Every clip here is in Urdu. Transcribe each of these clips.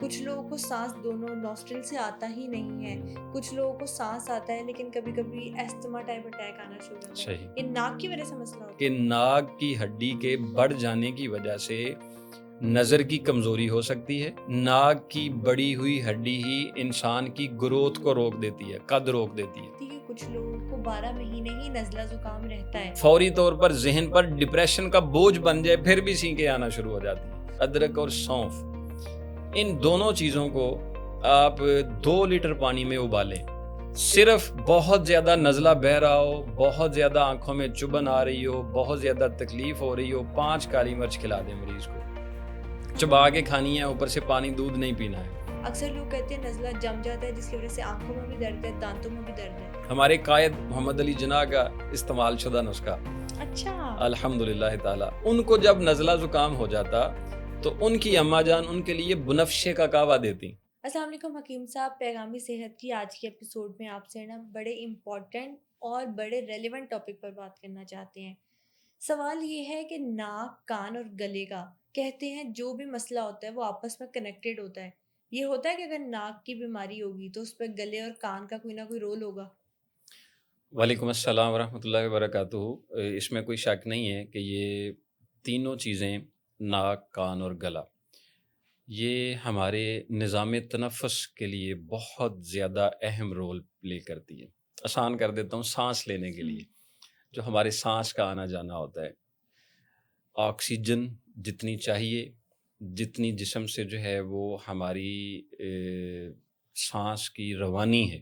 کچھ لوگوں کو سانس دونوں نوسٹرل سے آتا ہی نہیں ہے، کچھ لوگوں کو سانس آتا ہے لیکن کبھی کبھی ایستھما ٹائپ اٹیک آنا شروع ہوتا ہے. صحیح. یہ ناک کی وجہ سے مسئلہ ہوتا کہ ہے. ناک کی ہڈی کے بڑھ جانے کی وجہ سے نظر کی کمزوری ہو سکتی ہے. ناک کی بڑی ہوئی ہڈی ہی انسان کی گروتھ کو روک دیتی ہے، قد روک دیتی ہے. ٹھیک ہے، کچھ لوگوں کو 12 مہینے ہی نزلہ زکام رہتا ہے. فوری طور پر ذہن پر ڈپریشن کا بوجھ بن جائے پھر بھی چھینکیں آنا شروع ہو جاتی ہیں. ادرک اور سونف، ان دونوں چیزوں کو آپ 2 لیٹر پانی میں ابالیں. صرف بہت زیادہ نزلہ بہہ رہا ہو، بہت زیادہ آنکھوں میں چبھن آ رہی ہو، بہت زیادہ تکلیف ہو رہی ہو، 5 کالی مرچ کھلا دیں مریض کو. چبا کے کھانی ہے، اوپر سے پانی دودھ نہیں پینا ہے. اکثر لوگ کہتے ہیں نزلہ جم جاتا ہے جس کی وجہ سے آنکھوں میں بھی درد ہے، دانتوں میں بھی درد ہے. ہمارے قائد محمد علی جناح کا استعمال شدہ نسخہ. اچھا. الحمدللہ تعالی. ان کو جب نزلہ زکام ہو جاتا تو ان کی اماں جان ان کے لیے بنفشے کا کعوہ دیتی. السلام علیکم حکیم صاحب، پیغامی صحت کی آج کے ایپیسوڈ میں آپ سے نا بڑے امپورٹنٹ اور بڑے ریلیونٹ ٹاپک پر بات کرنا چاہتے ہیں. سوال یہ ہے کہ ناک، کان اور گلے کا کہتے ہیں جو بھی مسئلہ ہوتا ہے وہ آپس میں کنیکٹڈ ہوتا ہے. یہ ہوتا ہے کہ اگر ناک کی بیماری ہوگی تو اس پہ گلے اور کان کا کوئی نہ کوئی رول ہوگا. وعلیکم السلام ورحمۃ اللہ وبرکاتہ. اس میں کوئی شک نہیں ہے کہ یہ تینوں چیزیں، ناک، کان اور گلا، یہ ہمارے نظام تنفس کے لیے بہت زیادہ اہم رول پلے کرتی ہے. آسان کر دیتا ہوں، سانس لینے کے لیے جو ہمارے سانس کا آنا جانا ہوتا ہے، آکسیجن جتنی چاہیے، جتنی جسم سے جو ہے وہ ہماری سانس کی روانی ہے،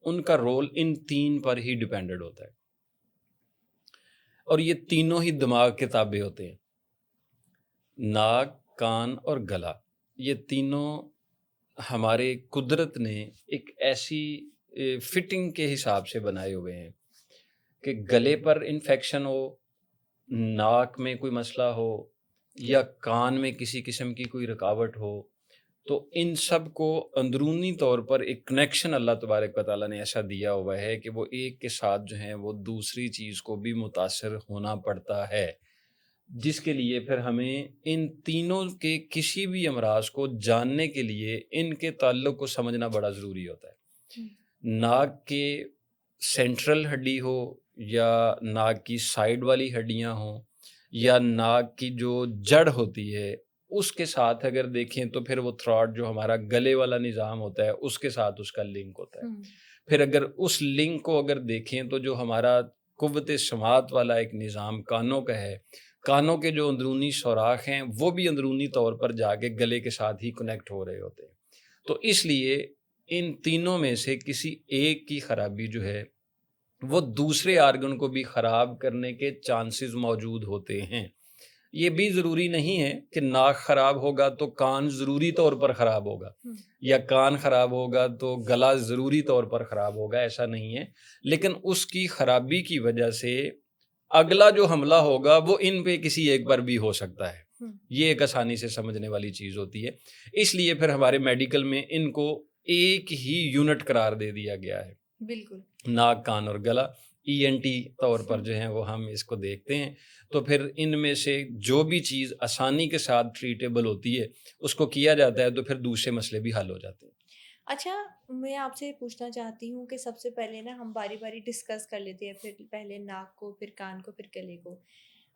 ان کا رول ان 3 پر ہی ڈیپینڈڈ ہوتا ہے. اور یہ تینوں ہی دماغ کے تابع ہوتے ہیں. ناک، کان اور گلا، یہ تینوں ہمارے قدرت نے ایک ایسی فٹنگ کے حساب سے بنائے ہوئے ہیں کہ گلے پر انفیکشن ہو، ناک میں کوئی مسئلہ ہو یا کان میں کسی قسم کی کوئی رکاوٹ ہو، تو ان سب کو اندرونی طور پر ایک کنیکشن اللہ تبارک و تعالیٰ نے ایسا دیا ہوا ہے کہ وہ ایک کے ساتھ جو ہیں وہ دوسری چیز کو بھی متاثر ہونا پڑتا ہے، جس کے لیے پھر ہمیں ان تینوں کے کسی بھی امراض کو جاننے کے لیے ان کے تعلق کو سمجھنا بڑا ضروری ہوتا ہے. ناک کے سینٹرل ہڈی ہو یا ناک کی سائیڈ والی ہڈیاں ہوں یا ناک کی جو جڑ ہوتی ہے اس کے ساتھ اگر دیکھیں تو پھر وہ تھراٹ جو ہمارا گلے والا نظام ہوتا ہے اس کے ساتھ اس کا لنک ہوتا ہے. پھر اگر اس لنک کو اگر دیکھیں تو جو ہمارا قوت سماعت والا ایک نظام کانوں کا ہے، کانوں کے جو اندرونی سوراخ ہیں وہ بھی اندرونی طور پر جا کے گلے کے ساتھ ہی کنیکٹ ہو رہے ہوتے ہیں. تو اس لیے ان تینوں میں سے کسی ایک کی خرابی جو ہے وہ دوسرے آرگن کو بھی خراب کرنے کے چانسز موجود ہوتے ہیں. یہ بھی ضروری نہیں ہے کہ ناک خراب ہوگا تو کان ضروری طور پر خراب ہوگا یا کان خراب ہوگا تو گلا ضروری طور پر خراب ہوگا، ایسا نہیں ہے. لیکن اس کی خرابی کی وجہ سے اگلا جو حملہ ہوگا وہ ان پہ کسی ایک پر بھی ہو سکتا ہے. یہ ایک آسانی سے سمجھنے والی چیز ہوتی ہے. اس لیے پھر ہمارے میڈیکل میں ان کو ایک ہی یونٹ قرار دے دیا گیا ہے. بالکل. ناک، کان اور گلا ENT طور پر جو ہیں وہ ہم اس کو دیکھتے ہیں. تو پھر ان میں سے جو بھی چیز آسانی کے ساتھ ٹریٹیبل ہوتی ہے اس کو کیا جاتا ہے تو پھر دوسرے مسئلے بھی حل ہو جاتے ہیں. اچھا، میں آپ سے پوچھنا چاہتی ہوں کہ سب سے پہلے نا ہم باری باری ڈسکس کر لیتے ہیں، پھر پہلے ناک کو، پھر کان کو، پھر گلے کو.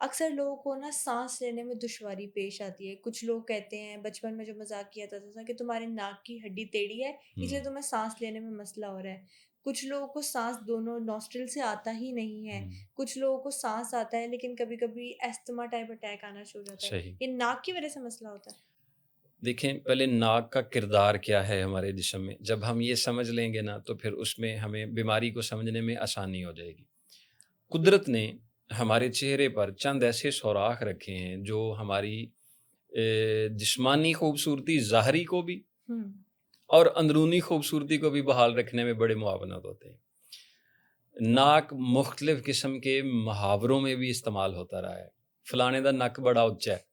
اکثر لوگوں کو نا سانس لینے میں دشواری پیش آتی ہے. کچھ لوگ کہتے ہیں، بچپن میں جو مذاق کیا جاتا تھا کہ تمہارے ناک کی ہڈی ٹیڑھی ہے اس لیے تمہیں سانس لینے میں مسئلہ ہو رہا ہے. کچھ لوگوں کو سانس دونوں نوسٹرل سے آتا ہی نہیں ہے، کچھ لوگوں کو سانس آتا ہے لیکن کبھی کبھی ایستھما ٹائپ اٹیک آنا شروع ہو جاتا ہے. صحیح. یہ ناک کی وجہ سے مسئلہ ہوتا ہے. دیکھیں، پہلے ناک کا کردار کیا ہے ہمارے جسم میں، جب ہم یہ سمجھ لیں گے نا تو پھر اس میں ہمیں بیماری کو سمجھنے میں آسانی ہو جائے گی. قدرت نے ہمارے چہرے پر چند ایسے سوراخ رکھے ہیں جو ہماری جسمانی خوبصورتی ظاہری کو بھی اور اندرونی خوبصورتی کو بھی بحال رکھنے میں بڑے معاونت ہوتے ہیں. ناک مختلف قسم کے محاوروں میں بھی استعمال ہوتا رہا ہے. فلانے دا نک بڑا اونچا ہے،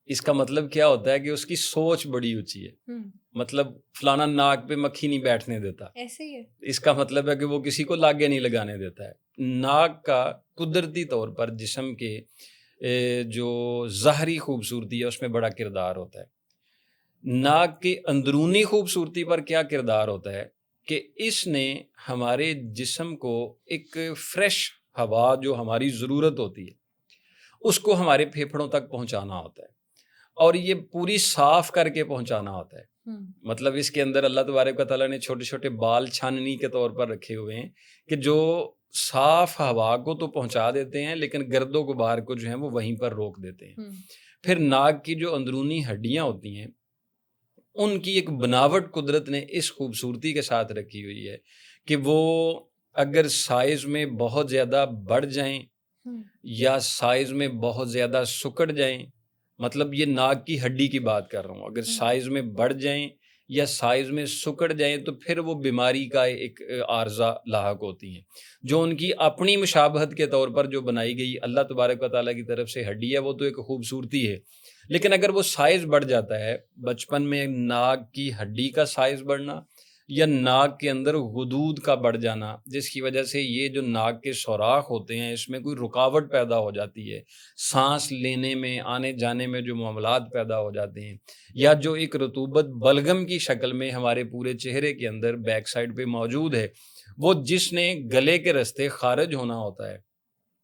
اس کا مطلب کیا ہوتا ہے کہ اس کی سوچ بڑی اونچی ہے. مطلب فلانا ناک پہ مکھی نہیں بیٹھنے دیتا، ایسے ہی ہے. اس کا مطلب ہے کہ وہ کسی کو لاگے نہیں لگانے دیتا ہے. ناک کا قدرتی طور پر جسم کے جو ظاہری خوبصورتی ہے اس میں بڑا کردار ہوتا ہے. ناک کے اندرونی خوبصورتی پر کیا کردار ہوتا ہے کہ اس نے ہمارے جسم کو ایک فریش ہوا جو ہماری ضرورت ہوتی ہے اس کو ہمارے پھیپھڑوں تک پہنچانا ہوتا ہے، اور یہ پوری صاف کر کے پہنچانا ہوتا ہے۔ مطلب اس کے اندر اللہ تبارک و تعالیٰ نے چھوٹے چھوٹے بال چھاننی کے طور پر رکھے ہوئے ہیں کہ جو صاف ہوا کو تو پہنچا دیتے ہیں لیکن گرد و غبار کو جو ہے وہ وہیں پر روک دیتے ہیں۔ پھر ناک کی جو اندرونی ہڈیاں ہوتی ہیں ان کی ایک بناوٹ قدرت نے اس خوبصورتی کے ساتھ رکھی ہوئی ہے کہ وہ اگر سائز میں بہت زیادہ بڑھ جائیں یا سائز میں بہت زیادہ سکڑ جائیں، مطلب یہ ناک کی ہڈی کی بات کر رہا ہوں، اگر سائز میں بڑھ جائیں یا سائز میں سکڑ جائیں تو پھر وہ بیماری کا ایک عارضہ لاحق ہوتی ہیں، جو ان کی اپنی مشابہت کے طور پر جو بنائی گئی اللہ تبارک و تعالیٰ کی طرف سے ہڈی ہے وہ تو ایک خوبصورتی ہے، لیکن اگر وہ سائز بڑھ جاتا ہے، بچپن میں ناک کی ہڈی کا سائز بڑھنا یا ناک کے اندر غدود کا بڑھ جانا جس کی وجہ سے یہ جو ناک کے سوراخ ہوتے ہیں اس میں کوئی رکاوٹ پیدا ہو جاتی ہے، سانس لینے میں آنے جانے میں جو معاملات پیدا ہو جاتے ہیں، یا جو ایک رطوبت بلغم کی شکل میں ہمارے پورے چہرے کے اندر بیک سائڈ پہ موجود ہے، وہ جس نے گلے کے رستے خارج ہونا ہوتا ہے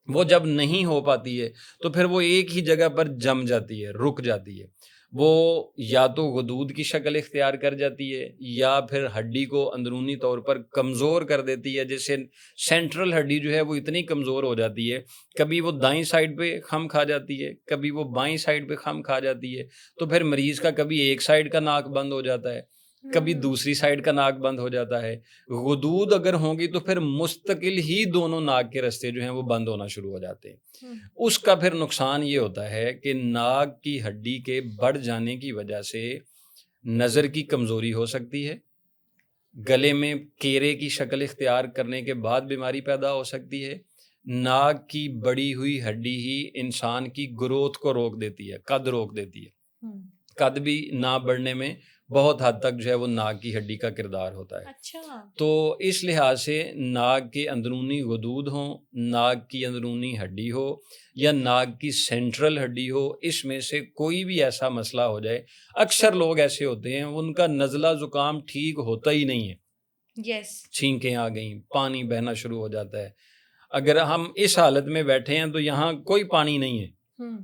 وہ جب نہیں ہو پاتی ہے تو پھر وہ ایک ہی جگہ پر جم جاتی ہے، رک جاتی ہے، وہ یا تو غدود کی شکل اختیار کر جاتی ہے یا پھر ہڈی کو اندرونی طور پر کمزور کر دیتی ہے، جیسے سینٹرل ہڈی جو ہے وہ اتنی کمزور ہو جاتی ہے، کبھی وہ دائیں سائڈ پہ خم کھا جاتی ہے، کبھی وہ بائیں سائڈ پہ خم کھا جاتی ہے، تو پھر مریض کا کبھی ایک سائڈ کا ناک بند ہو جاتا ہے، کبھی دوسری سائڈ کا ناک بند ہو جاتا ہے۔ غدود اگر ہوں گی تو پھر مستقل ہی دونوں ناک کے رستے جو ہیں وہ بند ہونا شروع ہو جاتے ہیں۔ اس کا پھر نقصان یہ ہوتا ہے کہ ناک کی ہڈی کے بڑھ جانے کی وجہ سے نظر کی کمزوری ہو سکتی ہے، گلے میں کیرے کی شکل اختیار کرنے کے بعد بیماری پیدا ہو سکتی ہے، ناک کی بڑی ہوئی ہڈی ہی انسان کی گروتھ کو روک دیتی ہے، قد روک دیتی ہے، قد بھی نہ بڑھنے میں بہت حد تک جو ہے وہ ناک کی ہڈی کا کردار ہوتا ہے۔ اچھا، تو اس لحاظ سے ناک کے اندرونی غدود ہوں، ناک کی اندرونی ہڈی ہو یا ناک کی سینٹرل ہڈی ہو، اس میں سے کوئی بھی ایسا مسئلہ ہو جائے، اکثر لوگ ایسے ہوتے ہیں ان کا نزلہ زکام ٹھیک ہوتا ہی نہیں ہے، یس، چھینکیں آ گئیں، پانی بہنا شروع ہو جاتا ہے۔ اگر ہم اس حالت میں بیٹھے ہیں تو یہاں کوئی پانی نہیں ہے،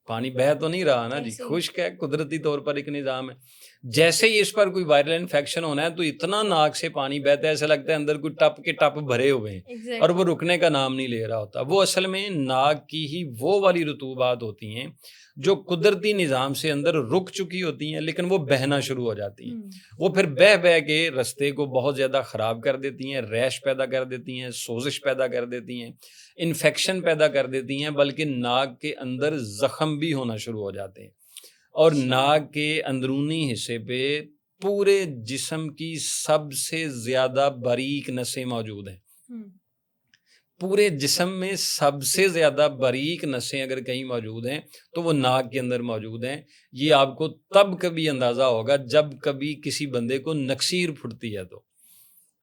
پانی بہہ تو نہیں رہا نا جی، خشک ہے، قدرتی طور پر ایک نظام ہے۔ جیسے ہی اس پر کوئی وائرل انفیکشن ہونا ہے تو اتنا ناک سے پانی بہتا ہے ایسا لگتا ہے اندر کوئی ٹپ کے ٹپ بھرے ہوئے ہیں اور وہ رکنے کا نام نہیں لے رہا ہوتا۔ وہ اصل میں ناک کی ہی وہ والی رطوبات ہوتی ہیں جو قدرتی نظام سے اندر رک چکی ہوتی ہیں لیکن وہ بہنا شروع ہو جاتی ہیں، وہ پھر بہہ کے رستے کو بہت زیادہ خراب کر دیتی ہیں، ریش پیدا کر دیتی ہیں، سوزش پیدا کر دیتی ہیں، انفیکشن پیدا کر دیتی ہیں، بلکہ ناک کے اندر زخم بھی ہونا شروع ہو جاتے ہیں، اور ناک کے اندرونی حصے پہ پورے جسم کی سب سے زیادہ باریک نسیں موجود ہیں۔ پورے جسم میں سب سے زیادہ باریک نسیں اگر کہیں موجود ہیں تو وہ ناک کے اندر موجود ہیں۔ یہ آپ کو تب کبھی اندازہ ہوگا جب کبھی کسی بندے کو نکسیر پھٹتی ہے، تو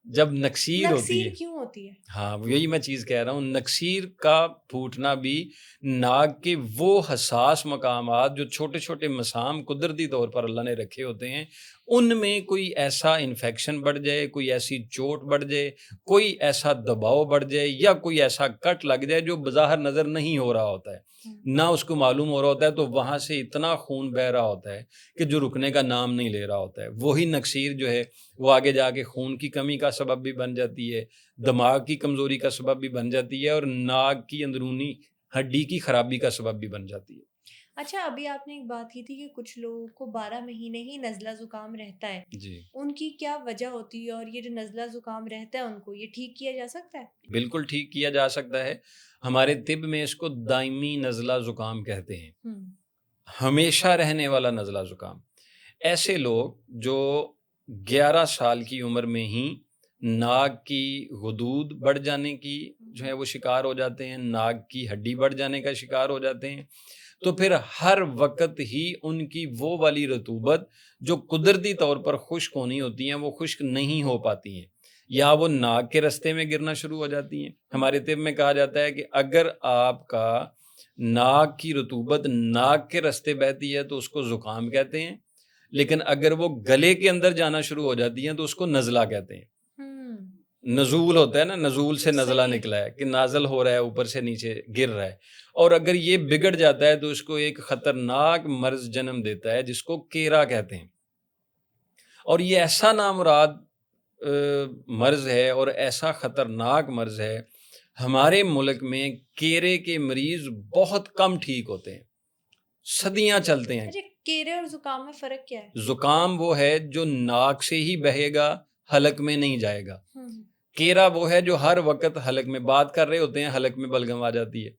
جب نکسیر ہوتی ہے، کیوں ہوتی ہے؟ ہاں یہی میں چیز کہہ رہا ہوں، نکسیر کا پھوٹنا بھی ناک کے وہ حساس مقامات جو چھوٹے چھوٹے مسام قدرتی طور پر اللہ نے رکھے ہوتے ہیں ان میں کوئی ایسا انفیکشن بڑھ جائے، کوئی ایسی چوٹ بڑھ جائے، کوئی ایسا دباؤ بڑھ جائے یا کوئی ایسا کٹ لگ جائے جو بظاہر نظر نہیں ہو رہا ہوتا ہے، نہ اس کو معلوم ہو رہا ہوتا ہے، تو وہاں سے اتنا خون بہ رہا ہوتا ہے کہ جو رکنے کا نام نہیں لے رہا ہوتا ہے۔ وہی نکسیر جو ہے وہ آگے جا کے خون کی کمی کا سبب بھی بن جاتی ہے، دماغ کی کمزوری کا سبب بھی بن جاتی ہے اور ناک کی اندرونی ہڈی کی خرابی کا سبب بھی بن جاتی ہے۔ اچھا، ابھی آپ نے ایک بات کی تھی کہ کچھ لوگوں کو 12 مہینے ہی نزلہ زکام رہتا ہے، جی ان کی کیا وجہ ہوتی ہے اور یہ جو نزلہ زکام رہتا ہے ان کو یہ ٹھیک کیا جا سکتا ہے؟ بالکل ٹھیک کیا جا سکتا ہے، ہمارے طب میں اس کو دائمی نزلہ زکام کہتے ہیں، ہمیشہ رہنے والا نزلہ زکام۔ ایسے لوگ جو 11 سال کی عمر میں ہی ناک کی غدود بڑھ جانے کی جو ہے وہ شکار ہو جاتے ہیں، ناک کی ہڈی بڑھ جانے کا شکار ہو جاتے ہیں، تو پھر ہر وقت ہی ان کی وہ والی رطوبت جو قدرتی طور پر خشک ہونی ہوتی ہیں وہ خشک نہیں ہو پاتی ہیں، یا وہ ناک کے رستے میں گرنا شروع ہو جاتی ہیں۔ ہمارے طب میں کہا جاتا ہے کہ اگر آپ کا ناک کی رطوبت ناک کے رستے بہتی ہے تو اس کو زکام کہتے ہیں، لیکن اگر وہ گلے کے اندر جانا شروع ہو جاتی ہیں تو اس کو نزلہ کہتے ہیں. نزول ہوتا ہے نا، نزول سے نزلہ صحیح. نکلا ہے کہ نازل ہو رہا ہے، اوپر سے نیچے گر رہا ہے. اور اگر یہ بگڑ جاتا ہے تو اس کو ایک خطرناک مرض جنم دیتا ہے جس کو کیرا کہتے ہیں. اور یہ ایسا نامراد مرض ہے اور ایسا خطرناک مرض ہے. ہمارے ملک میں کیرے کے مریض بہت کم ٹھیک ہوتے ہیں، صدیاں چلتے ہیں. اچھا، کیرے اور زکام میں فرق کیا ہے؟ زکام وہ ہے جو ناک سے ہی بہے گا، حلق میں نہیں جائے گا. کیرا وہ ہے جو ہر وقت حلق میں بات کر رہے ہوتے ہیں، حلق میں بلغم آ جاتی ہے.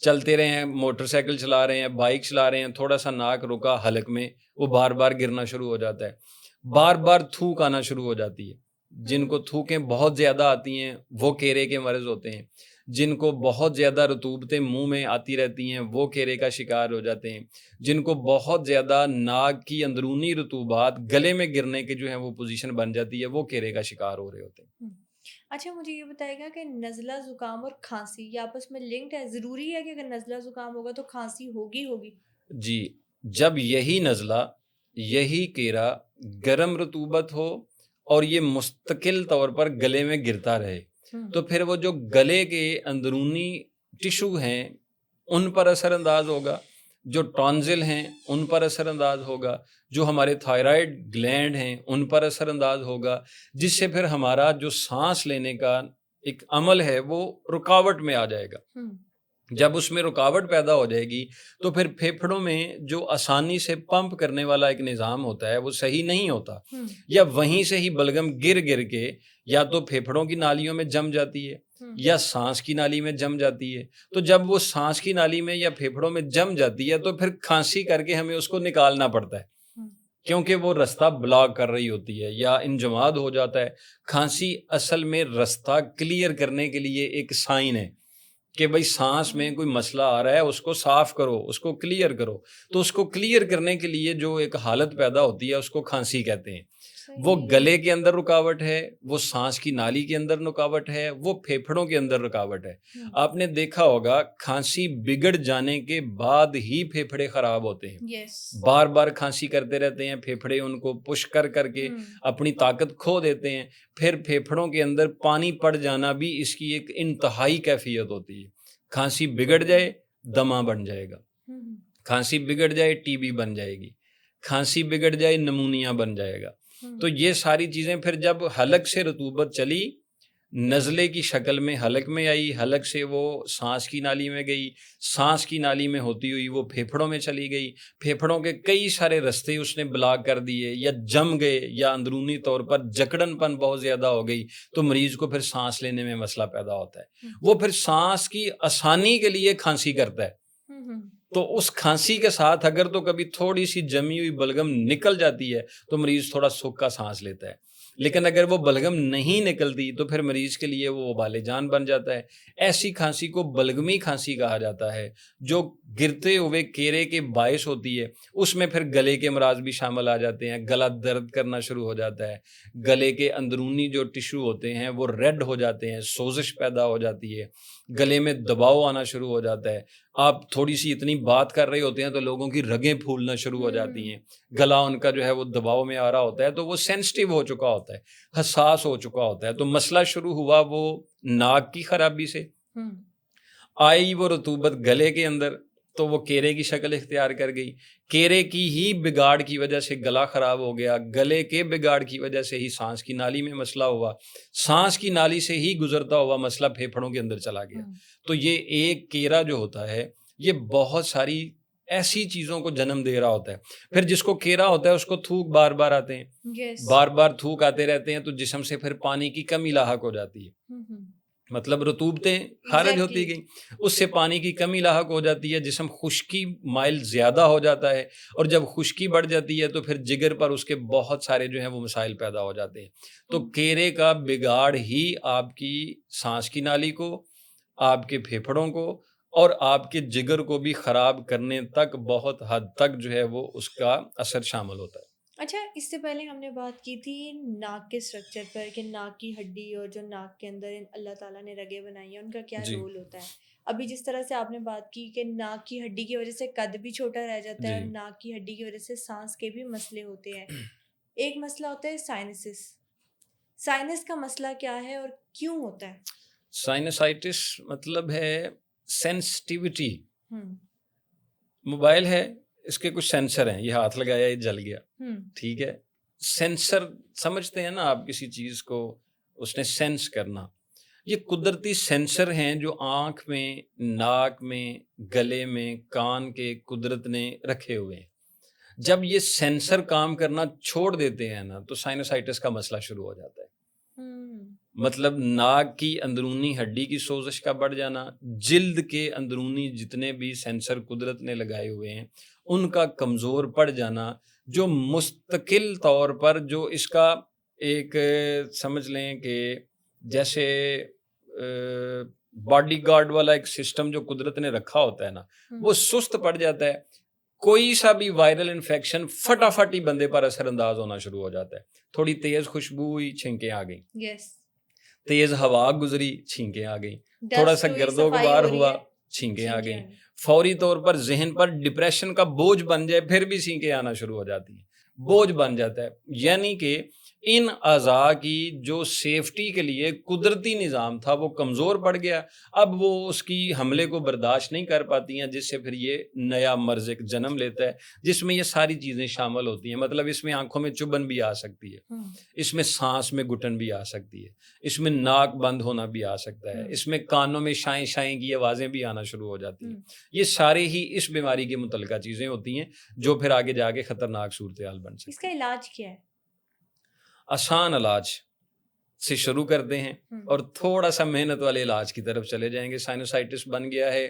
چلتے رہے ہیں، موٹر سائیکل چلا رہے ہیں، بائک چلا رہے ہیں، تھوڑا سا ناک رکا حلق میں، وہ بار بار گرنا شروع ہو جاتا ہے. بار بار تھوک آنا شروع ہو جاتی ہے. جن کو تھوکیں بہت زیادہ آتی ہیں وہ کیرے کے مرض ہوتے ہیں. جن کو بہت زیادہ رطوبتیں منہ میں آتی رہتی ہیں وہ کیرے کا شکار ہو جاتے ہیں. جن کو بہت زیادہ ناک کی اندرونی رطوبات گلے میں گرنے کے جو ہے وہ پوزیشن بن جاتی ہے، وہ کیرے کا شکار ہو رہے ہوتے ہیں. اچھا، مجھے یہ بتائے گا کہ نزلہ زکام اور کھانسی یہ آپس میں لنکڈ ہے؟ ضروری ہے کہ اگر نزلہ زکام ہوگا تو کھانسی ہوگی؟ جی، جب یہی نزلہ، یہی کیرا گرم رطوبت ہو اور یہ مستقل طور پر گلے میں گرتا رہے تو پھر وہ جو گلے کے اندرونی ٹشو ہیں ان پر اثر انداز ہوگا، جو ٹونزل ہیں ان پر اثر انداز ہوگا، جو ہمارے تھائرائیڈ گلینڈ ہیں ان پر اثر انداز ہوگا، جس سے پھر ہمارا جو سانس لینے کا ایک عمل ہے وہ رکاوٹ میں آ جائے گا. جب اس میں رکاوٹ پیدا ہو جائے گی تو پھر پھیپھڑوں میں جو آسانی سے پمپ کرنے والا ایک نظام ہوتا ہے وہ صحیح نہیں ہوتا، یا وہیں سے ہی بلغم گر کے یا تو پھیپھڑوں کی نالیوں میں جم جاتی ہے یا سانس کی نالی میں جم جاتی ہے. تو جب وہ سانس کی نالی میں یا پھیپھڑوں میں جم جاتی ہے تو پھر کھانسی کر کے ہمیں اس کو نکالنا پڑتا ہے، کیونکہ وہ رستہ بلاک کر رہی ہوتی ہے یا انجماد ہو جاتا ہے. کھانسی اصل میں رستہ کلیئر کرنے کے لیے ایک سائن ہے کہ بھئی سانس میں کوئی مسئلہ آ رہا ہے، اس کو صاف کرو، اس کو کلیئر کرو. تو اس کو کلیئر کرنے کے لیے جو ایک حالت پیدا ہوتی ہے اس کو کھانسی کہتے ہیں. وہ گلے کے اندر رکاوٹ ہے، وہ سانس کی نالی کے اندر رکاوٹ ہے، وہ پھیپھڑوں کے اندر رکاوٹ ہے. آپ نے دیکھا ہوگا کھانسی بگڑ جانے کے بعد ہی پھیپھڑے خراب ہوتے ہیں. بار بار کھانسی کرتے رہتے ہیں، پھیپھڑے ان کو پش کر کے اپنی طاقت کھو دیتے ہیں. پھر پھیپھڑوں کے اندر پانی پڑ جانا بھی اس کی ایک انتہائی کیفیت ہوتی ہے. کھانسی بگڑ جائے دمہ بن جائے گا، کھانسی بگڑ جائے ٹی بی بن جائے گی، کھانسی بگڑ جائے نمونیا بن جائے گا. تو یہ ساری چیزیں پھر جب حلق سے رطوبت چلی، نزلے کی شکل میں حلق میں آئی، حلق سے وہ سانس کی نالی میں گئی، سانس کی نالی میں ہوتی ہوئی وہ پھیپھڑوں میں چلی گئی، پھیپھڑوں کے کئی سارے رستے اس نے بلاک کر دیے یا جم گئے یا اندرونی طور پر جکڑن پن بہت زیادہ ہو گئی تو مریض کو پھر سانس لینے میں مسئلہ پیدا ہوتا ہے. وہ پھر سانس کی آسانی کے لیے کھانسی کرتا ہے. تو اس کھانسی کے ساتھ اگر تو کبھی تھوڑی سی جمی ہوئی بلغم نکل جاتی ہے تو مریض تھوڑا سوکھا سانس لیتا ہے. لیکن اگر وہ بلغم نہیں نکلتی تو پھر مریض کے لیے وہ وبال جان بن جاتا ہے. ایسی کھانسی کو بلغمی کھانسی کہا جاتا ہے جو گرتے ہوئے کیرے کے باعث ہوتی ہے. اس میں پھر گلے کے امراض بھی شامل آ جاتے ہیں، گلا درد کرنا شروع ہو جاتا ہے، گلے کے اندرونی جو ٹشو ہوتے ہیں وہ ریڈ ہو جاتے ہیں، سوزش پیدا ہو جاتی ہے، گلے میں دباؤ آنا شروع ہو جاتا ہے. آپ تھوڑی سی اتنی بات کر رہے ہوتے ہیں تو لوگوں کی رگیں پھولنا شروع ہو جاتی ہیں، گلا ان کا جو ہے وہ دباؤ میں آ رہا ہوتا ہے، تو وہ سینسٹیو ہو چکا ہوتا ہے، حساس ہو چکا ہوتا ہے. تو مسئلہ شروع ہوا وہ ناک کی خرابی سے، آئی وہ رطوبت گلے کے اندر تو وہ کیرے کی شکل اختیار کر گئی، کیرے کی ہی بگاڑ کی وجہ سے گلا خراب ہو گیا، گلے کے بگاڑ کی وجہ سے ہی سانس کی نالی میں مسئلہ ہوا، سانس کی نالی سے ہی گزرتا ہوا مسئلہ پھیپھڑوں کے اندر چلا گیا. تو یہ ایک کیرا جو ہوتا ہے یہ بہت ساری ایسی چیزوں کو جنم دے رہا ہوتا ہے. پھر جس کو کیرا ہوتا ہے اس کو تھوک بار بار آتے ہیں، بار بار تھوک آتے رہتے ہیں تو جسم سے پھر پانی کی کمی لاحق ہو جاتی ہے، مطلب رطوبتیں خارج ہوتی گئیں، اس سے پانی کی کمی لاحق ہو جاتی ہے، جسم خشکی مائل زیادہ ہو جاتا ہے، اور جب خشکی بڑھ جاتی ہے تو پھر جگر پر اس کے بہت سارے جو ہیں وہ مسائل پیدا ہو جاتے ہیں. تو کیرے کا بگاڑ ہی آپ کی سانس کی نالی کو، آپ کے پھیپھڑوں کو اور آپ کے جگر کو بھی خراب کرنے تک بہت حد تک جو ہے وہ اس کا اثر شامل ہوتا ہے. اچھا، اس سے پہلے ہم نے بات کی تھی ناک کے اسٹرکچر پر کہ ناک کی ہڈی اور جو ناک کے اندر اللہ تعالیٰ نے رگیں بنائی ہیں ان کا کیا جی رول ہوتا ہے. ابھی جس طرح سے آپ نے بات کی کہ ناک کی ہڈی کی وجہ سے قد بھی چھوٹا رہ جاتا ہے جی اور ناک کی ہڈی کی وجہ سے سانس کے بھی مسئلے ہوتے ہیں. ایک مسئلہ ہوتا ہے سائنسس. سائنس کا مسئلہ کیا ہے اور کیوں ہوتا ہے؟ سائنسائٹس مطلب ہے سینسٹیوٹی. ہم موبائل ہے، اس کے کچھ سینسر ہیں، یہ ہاتھ لگایا یہ جل گیا، ہم ٹھیک ہے. سینسر سمجھتے ہیں نا آپ کسی چیز کو، اس نے سینس کرنا. یہ قدرتی سینسر ہیں جو آنکھ میں، ناک میں، گلے میں، کان کے قدرت نے رکھے ہوئے ہیں. جب یہ سینسر کام کرنا چھوڑ دیتے ہیں نا تو سائنسائٹس کا مسئلہ شروع ہو جاتا ہے. مطلب ناک کی اندرونی ہڈی کی سوزش کا بڑھ جانا، جلد کے اندرونی جتنے بھی سینسر قدرت نے لگائے ہوئے ہیں ان کا کمزور پڑ جانا، جو مستقل طور پر جو اس کا ایک سمجھ لیں کہ جیسے باڈی گارڈ والا ایک سسٹم جو قدرت نے رکھا ہوتا ہے نا، وہ سست پڑ جاتا ہے. کوئی سا بھی وائرل انفیکشن فٹافٹ ہی بندے پر اثر انداز ہونا شروع ہو جاتا ہے. تھوڑی تیز خوشبو ہوئی، چھینکیں آ گئیں، یس. تیز ہوا گزری، چھینکیں آ گئیں، تھوڑا ڈسٹ سا ہوئی، گرد و صفائی غبار ہو رہی ہوا، ہے، چھینکیں آ چھینکیں گئیں. آ گئی. فوری طور پر ذہن پر ڈپریشن کا بوجھ بن جائے پھر بھی چھینکیں آنا شروع ہو جاتی ہیں، بوجھ بن جاتا ہے. یعنی کہ ان اعضاء کی جو سیفٹی کے لیے قدرتی نظام تھا وہ کمزور پڑ گیا. اب وہ اس کی حملے کو برداشت نہیں کر پاتی ہیں، جس سے پھر یہ نیا مرض ایک جنم لیتا ہے جس میں یہ ساری چیزیں شامل ہوتی ہیں. مطلب اس میں آنکھوں میں چبھن بھی آ سکتی ہے، اس میں سانس میں گھٹن بھی آ سکتی ہے، اس میں ناک بند ہونا بھی آ سکتا ہے، اس میں کانوں میں شائیں شائیں کی آوازیں بھی آنا شروع ہو جاتی ہیں. یہ سارے ہی اس بیماری کے متعلقہ چیزیں ہوتی ہیں جو پھر آگے جا کے خطرناک صورتحال بن سکتی اس کا ہے. علاج کیا ہے؟ آسان علاج سے شروع کرتے ہیں اور تھوڑا سا محنت والے علاج کی طرف چلے جائیں گے. سائنوسائٹس بن گیا ہے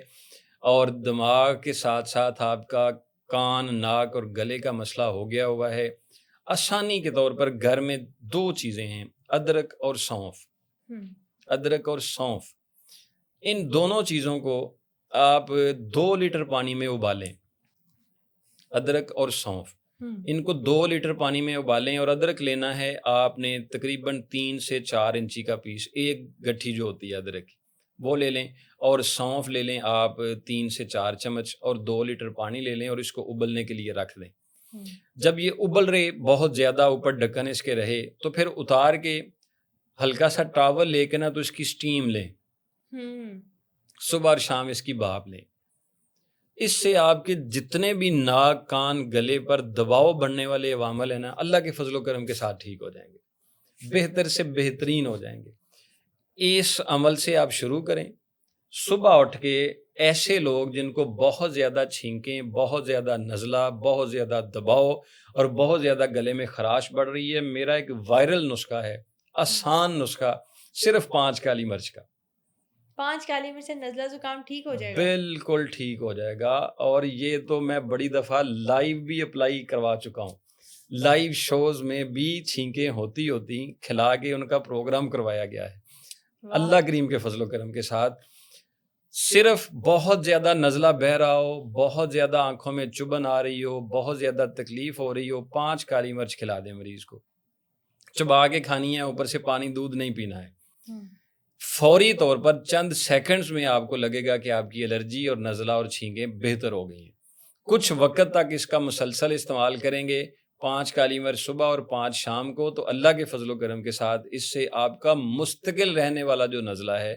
اور دماغ کے ساتھ ساتھ آپ کا کان، ناک اور گلے کا مسئلہ ہو گیا ہوا ہے. آسانی کے طور پر گھر میں دو چیزیں ہیں، ادرک اور سونف. ادرک اور سونف، ان دونوں چیزوں کو آپ 2 لیٹر پانی میں ابالیں. ادرک اور سونف ان کو 2 لیٹر پانی میں ابالیں. اور ادرک لینا ہے آپ نے تقریباً 3 سے 4 انچی کا پیس، ایک گٹھی جو ہوتی ہے ادرک کی وہ لے لیں. اور سونف لے لیں آپ 3 سے 4 چمچ اور 2 لیٹر پانی لے لیں اور اس کو ابلنے کے لیے رکھ دیں. جب یہ ابل رہے، بہت زیادہ اوپر ڈھکن اس کے رہے تو پھر اتار کے ہلکا سا ٹاول لے کے نا تو اس کی سٹیم لیں. صبح اور شام اس کی بھاپ لیں. اس سے آپ کے جتنے بھی ناک، کان، گلے پر دباؤ بڑھنے والے عوامل ہیں نا، اللہ کے فضل و کرم کے ساتھ ٹھیک ہو جائیں گے، بہتر سے بہترین ہو جائیں گے. اس عمل سے آپ شروع کریں. صبح اٹھ کے ایسے لوگ جن کو بہت زیادہ چھینکیں، بہت زیادہ نزلہ، بہت زیادہ دباؤ اور بہت زیادہ گلے میں خراش بڑھ رہی ہے، میرا ایک وائرل نسخہ ہے، آسان نسخہ، صرف 5 کالی مرچ کا. 5 کالی مرچ سے نزلہ زکام ٹھیک ہو جائے گا؟ بالکل ٹھیک ہو جائے گا. اور یہ تو میں بڑی دفعہ لائیو بھی اپلائی کروا چکا ہوں، لائیو شوز میں بھی چھینکیں ہوتی کھلا کے ان کا پروگرام کروایا گیا ہے اللہ کریم کے فضل و کرم کے ساتھ. صرف بہت زیادہ نزلہ بہ رہا ہو، بہت زیادہ آنکھوں میں چبھن آ رہی ہو، بہت زیادہ تکلیف ہو رہی ہو، 5 کالی مرچ کھلا دیں مریض کو. چبا کے کھانی ہے، اوپر سے پانی دودھ نہیں پینا ہے. فوری طور پر چند سیکنڈز میں آپ کو لگے گا کہ آپ کی الرجی اور نزلہ اور چھینکیں بہتر ہو گئی ہیں. کچھ وقت تک اس کا مسلسل استعمال کریں گے، 5 کالی مرچ صبح اور 5 شام کو، تو اللہ کے فضل و کرم کے ساتھ اس سے آپ کا مستقل رہنے والا جو نزلہ ہے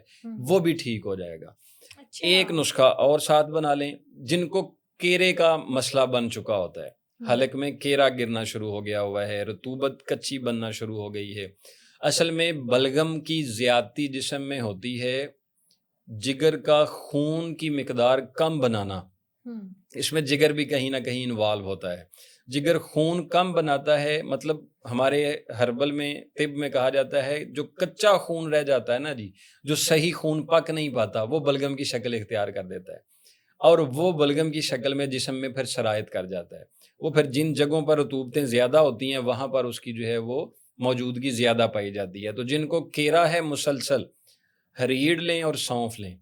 وہ بھی ٹھیک ہو جائے گا. ایک نسخہ اور ساتھ بنا لیں جن کو کیرے کا مسئلہ بن چکا ہوتا ہے، حلق میں کیرا گرنا شروع ہو گیا ہوا ہے، رطوبت کچی بننا شروع ہو گئی ہے. اصل میں بلغم کی زیادتی جسم میں ہوتی ہے، جگر کا خون کی مقدار کم بنانا، اس میں جگر بھی کہیں نہ کہیں انوالو ہوتا ہے. جگر خون کم بناتا ہے، مطلب ہمارے ہربل میں، طب میں کہا جاتا ہے جو کچا خون رہ جاتا ہے نا جی، جو صحیح خون پک نہیں پاتا، وہ بلغم کی شکل اختیار کر دیتا ہے اور وہ بلغم کی شکل میں جسم میں پھر سرایت کر جاتا ہے. وہ پھر جن جگہوں پر رطوبتیں زیادہ ہوتی ہیں وہاں پر اس کی جو ہے وہ موجودگی زیادہ پائی جاتی ہے. تو جن کو کیرا ہے مسلسل، ہریڑ لیں اور سونف لیں،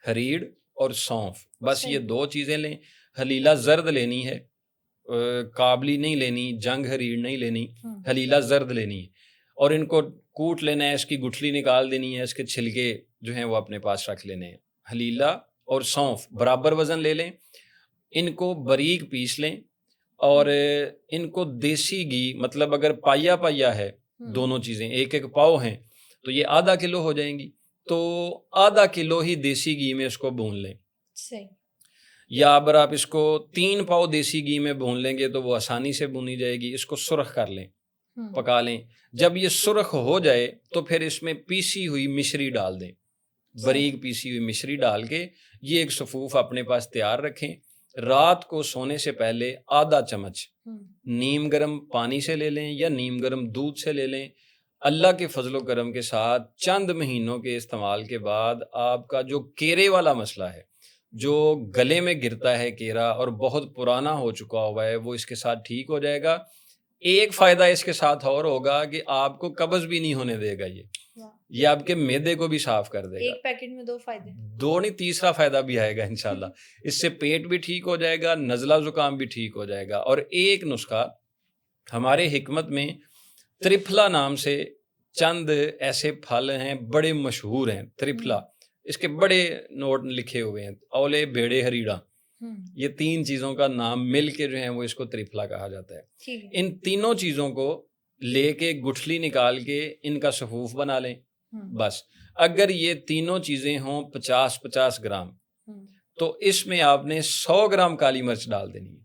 ہریڑ اور سونف، بس یہ 2 چیزیں لیں. حلیلہ زرد لینی ہے، کابلی نہیں لینی، جنگ حریر نہیں لینی، حلیلہ زرد لینی ہے، اور ان کو کوٹ لینا ہے، اس کی گٹھلی نکال دینی ہے، اس کے چھلکے جو ہیں وہ اپنے پاس رکھ لینے ہیں۔ حلیلہ اور سونف برابر وزن لے لیں، ان کو باریک پیس لیں، اور ان کو دیسی گھی، مطلب اگر پایا پایا ہے دونوں چیزیں، ایک ایک پاؤ ہیں تو یہ آدھا کلو ہو جائیں گی، تو آدھا کلو ہی دیسی گھی میں اس کو بھون لیں۔ صحیح۔ یا اگر آپ اس کو 3 پاؤ دیسی گھی میں بھون لیں گے تو وہ آسانی سے بھونی جائے گی۔ اس کو سرخ کر لیں، پکا لیں۔ جب یہ سرخ ہو جائے تو پھر اس میں پیسی ہوئی مشری ڈال دیں، باریک پیسی ہوئی مشری ڈال کے یہ ایک صفوف اپنے پاس تیار رکھیں۔ رات کو سونے سے پہلے آدھا چمچ نیم گرم پانی سے لے لیں یا نیم گرم دودھ سے لے لیں۔ اللہ کے فضل و کرم کے ساتھ چند مہینوں کے استعمال کے بعد آپ کا جو کیرے والا مسئلہ ہے، جو گلے میں گرتا ہے کیرا اور بہت پرانا ہو چکا ہوا ہے، وہ اس کے ساتھ ٹھیک ہو جائے گا۔ ایک فائدہ اس کے ساتھ اور ہوگا کہ آپ کو قبض بھی نہیں ہونے دے گا، یہ آپ کے معدے کو بھی صاف کر دے گا۔ ایک پیکٹ میں 2 فائدے، 2 نہیں، تیسرا فائدہ بھی آئے گا انشاءاللہ۔ اس سے پیٹ بھی ٹھیک ہو جائے گا، نزلہ زکام بھی ٹھیک ہو جائے گا۔ اور ایک نسخہ ہمارے حکمت میں ترپھلا نام سے چند ایسے پھل ہیں بڑے مشہور ہیں، ترپھلا، اس کے بڑے نوٹ لکھے ہوئے ہیں، اولے بیڑے ہریڑا، یہ 3 چیزوں کا نام مل کے جو ہیں وہ اس کو ترپھلا کہا جاتا ہے۔ ان تینوں چیزوں کو لے کے گٹھلی نکال کے ان کا صفوف بنا لیں۔ بس اگر یہ تینوں چیزیں ہوں 50-50 گرام، تو اس میں آپ نے 100 گرام کالی مرچ ڈال دینی ہے۔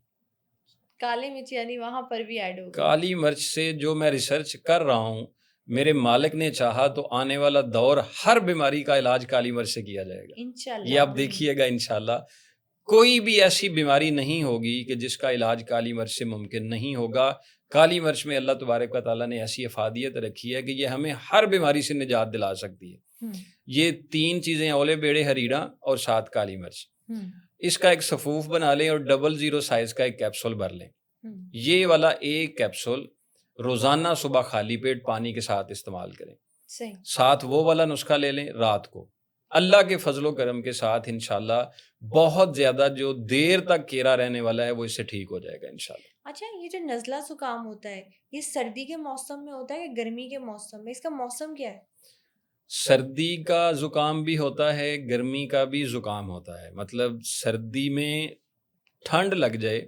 کالی مرچ یعنی وہاں پر بھی ایڈ ہوگا؟ کالی مرچ سے جو میں ریسرچ کر رہا ہوں، میرے مالک نے چاہا تو آنے والا دور ہر بیماری کا علاج کالی مرچ سے کیا جائے گا انشاءاللہ۔ یہ آپ دیکھیے گا انشاءاللہ، کوئی بھی ایسی بیماری نہیں ہوگی کہ جس کا علاج کالی مرچ سے ممکن نہیں ہوگا۔ کالی مرچ میں اللہ تبارک و تعالیٰ نے ایسی افادیت رکھی ہے کہ یہ ہمیں ہر بیماری سے نجات دلا سکتی ہے۔ یہ 3 چیزیں، اولے بیڑے ہریڑا اور ساتھ کالی مرچ، اس کا ایک صفوف بنا لیں اور 00 سائز کا ایک کیپسول بھر لیں۔ یہ والا ایک کیپسول روزانہ صبح خالی پیٹ پانی کے ساتھ استعمال کریں۔ ساتھ وہ والا نسخہ لے لیں رات کو۔ اللہ کے فضل و کرم کے ساتھ انشاءاللہ بہت زیادہ جو دیر تک کیرا رہنے والا ہے وہ اس سے ٹھیک ہو جائے گا انشاءاللہ۔ اچھا، یہ جو نزلہ زکام ہوتا ہے یہ سردی کے موسم میں ہوتا ہے یا گرمی کے موسم میں؟ اس کا موسم کیا ہے؟ سردی کا زکام بھی ہوتا ہے، گرمی کا بھی زکام ہوتا ہے۔ مطلب سردی میں ٹھنڈ لگ جائے،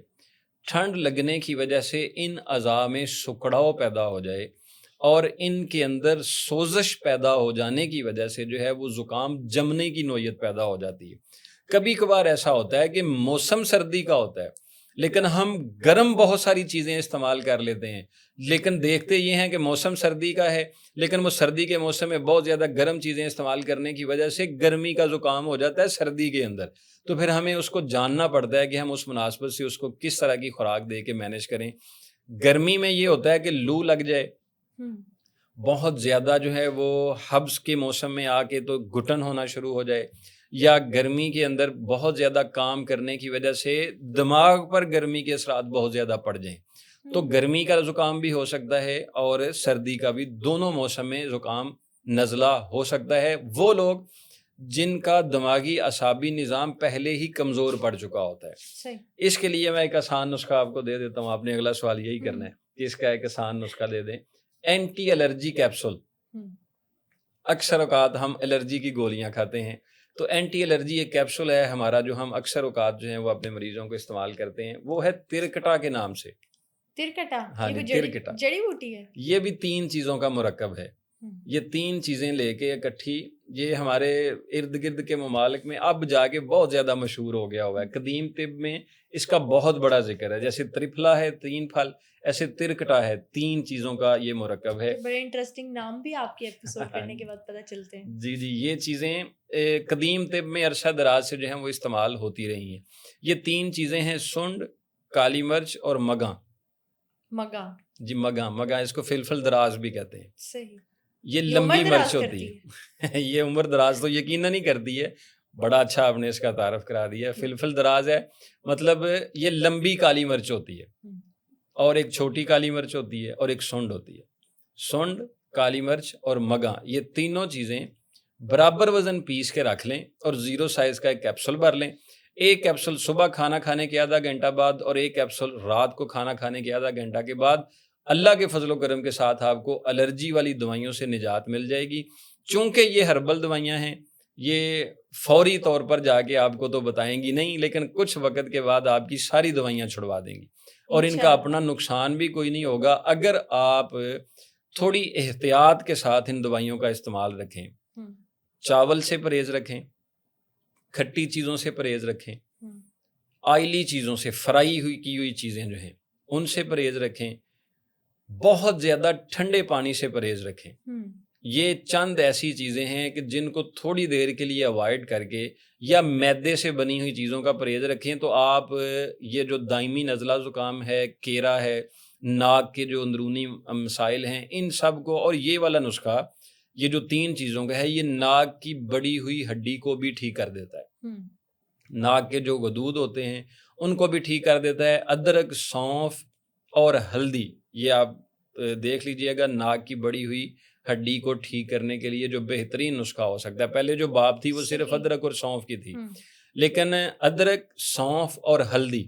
ٹھنڈ لگنے کی وجہ سے ان اعضاء میں سکڑاؤ پیدا ہو جائے اور ان کے اندر سوزش پیدا ہو جانے کی وجہ سے جو ہے وہ زکام جمنے کی نوعیت پیدا ہو جاتی ہے۔ کبھی کبھار ایسا ہوتا ہے کہ موسم سردی کا ہوتا ہے لیکن ہم گرم بہت ساری چیزیں استعمال کر لیتے ہیں، لیکن دیکھتے یہ ہیں کہ موسم سردی کا ہے لیکن وہ سردی کے موسم میں بہت زیادہ گرم چیزیں استعمال کرنے کی وجہ سے گرمی کا زکام ہو جاتا ہے سردی کے اندر۔ تو پھر ہمیں اس کو جاننا پڑتا ہے کہ ہم اس مناسبت سے اس کو کس طرح کی خوراک دے کے مینیج کریں۔ گرمی میں یہ ہوتا ہے کہ لو لگ جائے، بہت زیادہ جو ہے وہ حبس کے موسم میں آ کے تو گھٹن ہونا شروع ہو جائے، یا گرمی کے اندر بہت زیادہ کام کرنے کی وجہ سے دماغ پر گرمی کے اثرات بہت زیادہ پڑ جائیں، تو گرمی کا زکام بھی ہو سکتا ہے اور سردی کا بھی، دونوں موسم میں زکام نزلہ ہو سکتا ہے۔ وہ لوگ جن کا دماغی اعصابی نظام پہلے ہی کمزور پڑ چکا ہوتا ہے، اس کے لیے میں ایک آسان نسخہ آپ کو دے دیتا ہوں۔ آپ نے اگلا سوال یہی کرنا ہے کہ اس کا ایک آسان نسخہ دے دیں۔ اینٹی الرجی کیپسول، اکثر اوقات ہم الرجی کی گولیاں کھاتے ہیں، تو اینٹی الرجی ایک کیپسول ہے ہمارا جو ہم اکثر اوقات جو ہیں وہ اپنے مریضوں کو استعمال کرتے ہیں، وہ ہے ترکٹا کے نام سے۔ ترکٹا؟ ہاں جی، ترکٹا جڑی بوٹی ہے؟ یہ بھی 3 چیزوں کا مرکب ہے۔ یہ 3 چیزیں لے کے اکٹھی، یہ ہمارے ارد گرد کے ممالک میں اب جا کے بہت زیادہ مشہور ہو گیا ہوا ہے۔ قدیم طب میں اس کا بہت بڑا ذکر ہے، جیسے ترپھلا ہے 3 پھل، ایسے ترکٹا ہے 3 چیزوں کا یہ مرکب ہے۔ بڑے انٹرسٹنگ نام بھی آپ کے ایپیسوڈ کرنے کے بعد پتہ چلتے ہیں۔ جی جی، یہ چیزیں قدیم طب میں عرصہ دراز سے جو ہیں وہ استعمال ہوتی رہی ہیں۔ یہ 3 چیزیں ہیں، سنڈ، کالی مرچ اور مگاں۔ مگاں؟ جی، مگاں اس کو فلفل دراز بھی کہتے ہیں۔ صحیح۔ یہ لمبی مرچ ہوتی ہے یہ عمر دراز تو یقیناً نہیں کرتی ہے، بڑا اچھا آپ نے اس کا تعارف کرا دیا۔ فلفل دراز ہے، مطلب یہ لمبی کالی مرچ ہوتی ہے، اور ایک چھوٹی کالی مرچ ہوتی ہے اور ایک سونڈ ہوتی ہے۔ سونڈ، کالی مرچ اور مگاں، یہ تینوں چیزیں برابر وزن پیس کے رکھ لیں اور 0 سائز کا ایک کیپسول بھر لیں۔ ایک کیپسول صبح کھانا کھانے کے آدھا گھنٹہ بعد اور ایک کیپسول رات کو کھانا کھانے کے آدھا گھنٹہ کے بعد اللہ کے فضل و کرم کے ساتھ آپ کو الرجی والی دوائیوں سے نجات مل جائے گی. چونکہ یہ ہربل دوائیاں ہیں، یہ فوری طور پر جا کے آپ کو تو بتائیں گی نہیں، لیکن کچھ وقت کے بعد آپ کی ساری دوائیاں چھڑوا دیں گی اور ان کا اپنا نقصان بھی کوئی نہیں ہوگا اگر آپ تھوڑی احتیاط کے ساتھ ان دوائیوں کا استعمال رکھیں. چاول سے پرہیز رکھیں، کھٹی چیزوں سے پرہیز رکھیں، آئلی چیزوں سے، فرائی ہوئی کی ہوئی چیزیں جو ہیں ان سے پرہیز رکھیں، بہت زیادہ ٹھنڈے پانی سے پرہیز رکھیں. یہ چند ایسی چیزیں ہیں کہ جن کو تھوڑی دیر کے لیے اوائڈ کر کے یا میدے سے بنی ہوئی چیزوں کا پرہیز رکھیں تو آپ یہ جو دائمی نزلہ زکام ہے، کیرا ہے، ناک کے جو اندرونی مسائل ہیں، ان سب کو، اور یہ والا نسخہ یہ جو 3 چیزوں کا ہے یہ ناک کی بڑی ہوئی ہڈی کو بھی ٹھیک کر دیتا ہے. ناک کے جو غدود ہوتے ہیں ان کو بھی ٹھیک کر دیتا ہے. ادرک، سونف اور ہلدی، یہ آپ دیکھ لیجئے گا ناک کی بڑی ہوئی ہڈی کو ٹھیک کرنے کے لیے جو بہترین نسخہ ہو سکتا ہے. پہلے جو باب تھی وہ صرف ادرک اور سونف کی تھی، لیکن ادرک، سونف اور ہلدی،